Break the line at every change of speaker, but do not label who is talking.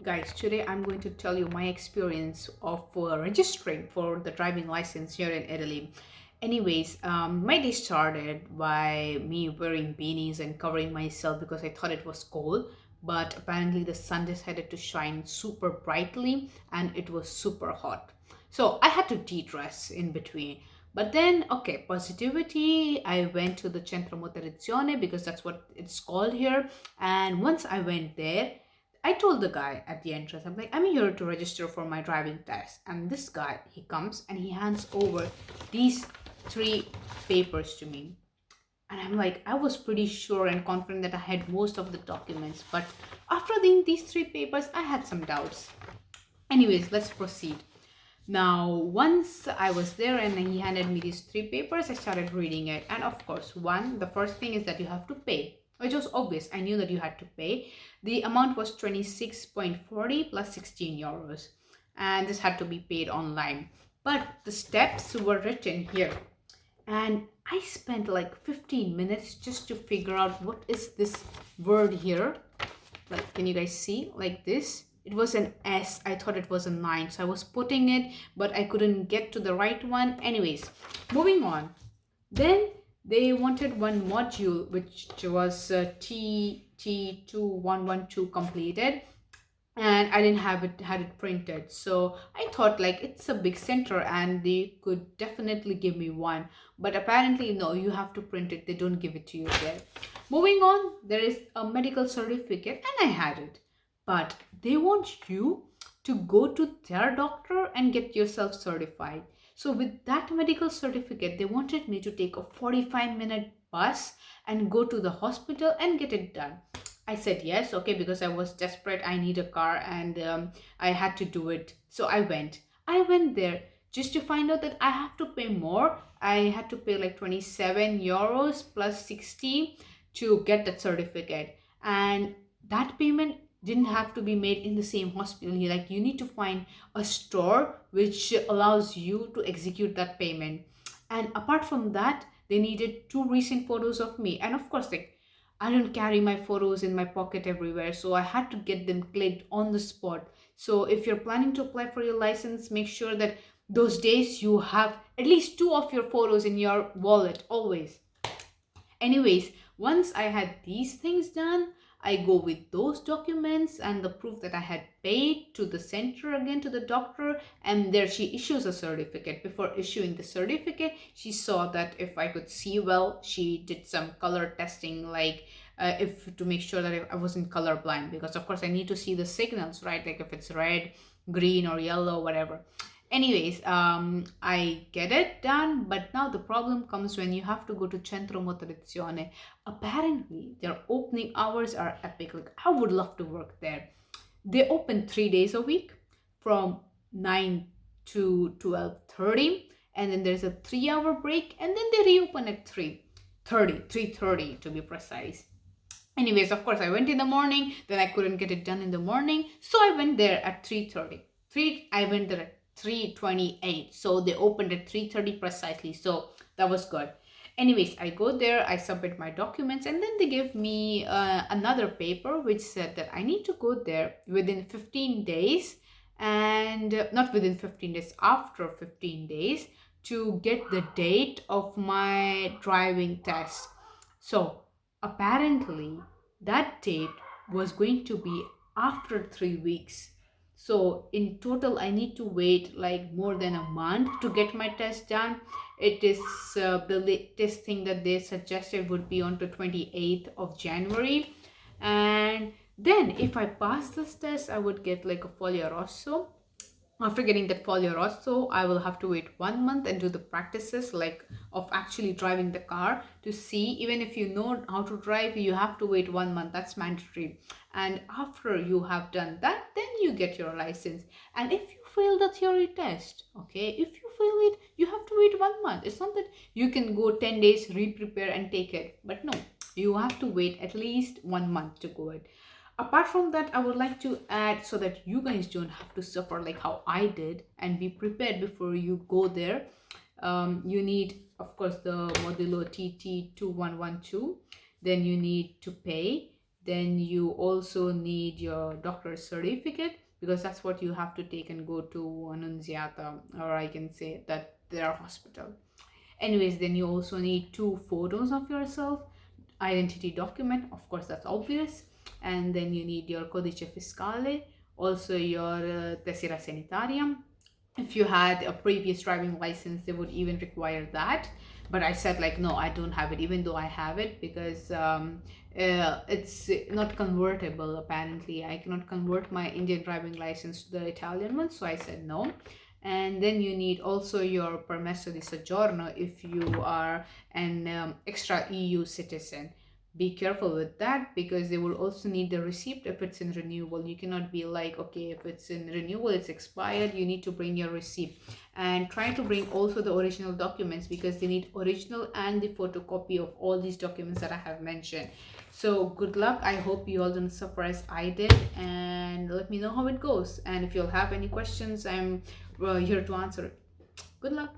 Guys, today I'm going to tell you my experience of registering for the driving license here in Italy. Anyways, my day started by me wearing beanies and covering myself because I thought it was cold. But apparently, the sun decided to shine super brightly and it was super hot. So I had to de dress in between. But then, okay, positivity. I went to the Centro Motorizzazione because that's what it's called here. And once I went there, I told the guy at the entrance, I'm like, I'm here to register for my driving test. And this guy, he comes and he hands over these three papers to me. And I'm like, I was pretty sure and confident that I had most of the documents. But after reading these three papers, I had some doubts. Anyways, let's proceed. Now, once I was there and he handed me these three papers, I started reading it. And of course, the first thing is that you have to pay, which was obvious. I knew that you had to pay. The amount was 26.40 plus 16 euros. And this had to be paid online. But the steps were written here. And I spent like 15 minutes just to figure out what is this word here. Like, can you guys see? Like this. It was an S. I thought it was a 9. So I was putting it, but I couldn't get to the right one. Anyways, moving on. Then they wanted one module, which was TT2112 completed. And I didn't have it had it printed, so I thought like it's a big center and they could definitely give me one, but apparently no, you have to print it. They don't give it to you there. Moving on, there is a medical certificate and I had it, but they want you to go to their doctor and get yourself certified. So with that medical certificate, they wanted me to take a 45-minute bus and go to the hospital and get it done. I said yes, okay, because I was desperate. I need a car and I had to do it. So I went. I went there just to find out that I have to pay more. I had to pay like 27 euros plus 60 to get that certificate. And that payment didn't have to be made in the same hospital. Like, you need to find a store which allows you to execute that payment. And apart from that, they needed two recent photos of me. And of course, like, I don't carry my photos in my pocket everywhere, so I had to get them clicked on the spot. So if you're planning to apply for your license, make sure that those days you have at least two of your photos in your wallet always. Anyways, once I had these things done, I go with those documents and the proof that I had paid to the center again, to the doctor, and there she issues a certificate. Before issuing the certificate, she saw that if I could see well, she did some color testing, like if to make sure that I wasn't colorblind, because of course I need to see the signals, right? Like if it's red, green, or yellow, whatever. Anyways, I get it done, but now the problem comes when you have to go to Centro Motorizzazione. Apparently, their opening hours are epic. Like, I would love to work there. They open 3 days a week from 9 to 12:30, and then there's a 3 hour break, and then they reopen at 3:30 to be precise. Anyways, of course, I went in the morning, then I couldn't get it done in the morning, so I went there at 3:30. I went there at 3:28, so they opened at 3:30 precisely, so that was good. Anyways, I go there, I submit my documents, and then they give me another paper which said that I need to go there within 15 days, and not within 15 days, after 15 days, to get the date of my driving test. So apparently that date was going to be after 3 weeks. So in total, I need to wait like more than a month to get my test done. It is the latest thing that they suggested would be on the 28th of January. And then if I pass this test, I would get like a foglio rosso. After getting that foglio rosso, I will have to wait 1 month and do the practices, like of actually driving the car, to see. Even if you know how to drive, you have to wait 1 month. That's mandatory. And after you have done that, then you get your license. And if you fail the theory test, okay, if you fail it, you have to wait 1 month. It's not that you can go 10 days, re-prepare and take it. But no, you have to wait at least 1 month to go it. Apart from that, I would like to add, so that you guys don't have to suffer like how I did, and be prepared before you go there. You need, of course, the modulo TT2112. Then you need to pay. Then you also need your doctor's certificate, because that's what you have to take and go to Annunziata, or I can say that their hospital. Anyways, then you also need two photos of yourself, identity document, of course, that's obvious. And then you need your codice fiscale, also your tessera sanitaria. If you had a previous driving license, they would even require that, but I said like, no, I don't have it, even though I have it, because it's not convertible. Apparently I cannot convert my Indian driving license to the Italian one, so I said no. And then you need also your permesso di soggiorno if you are an extra EU citizen. Be careful with that, because they will also need the receipt if it's in renewal. You cannot be like, okay, if it's in renewal, it's expired, you need to bring your receipt. And try to bring also the original documents, because they need original and the photocopy of all these documents that I have mentioned. So good luck. I hope you all don't suffer as I did, and let me know how it goes. And if you'll have any questions, I'm here to answer it. Good luck.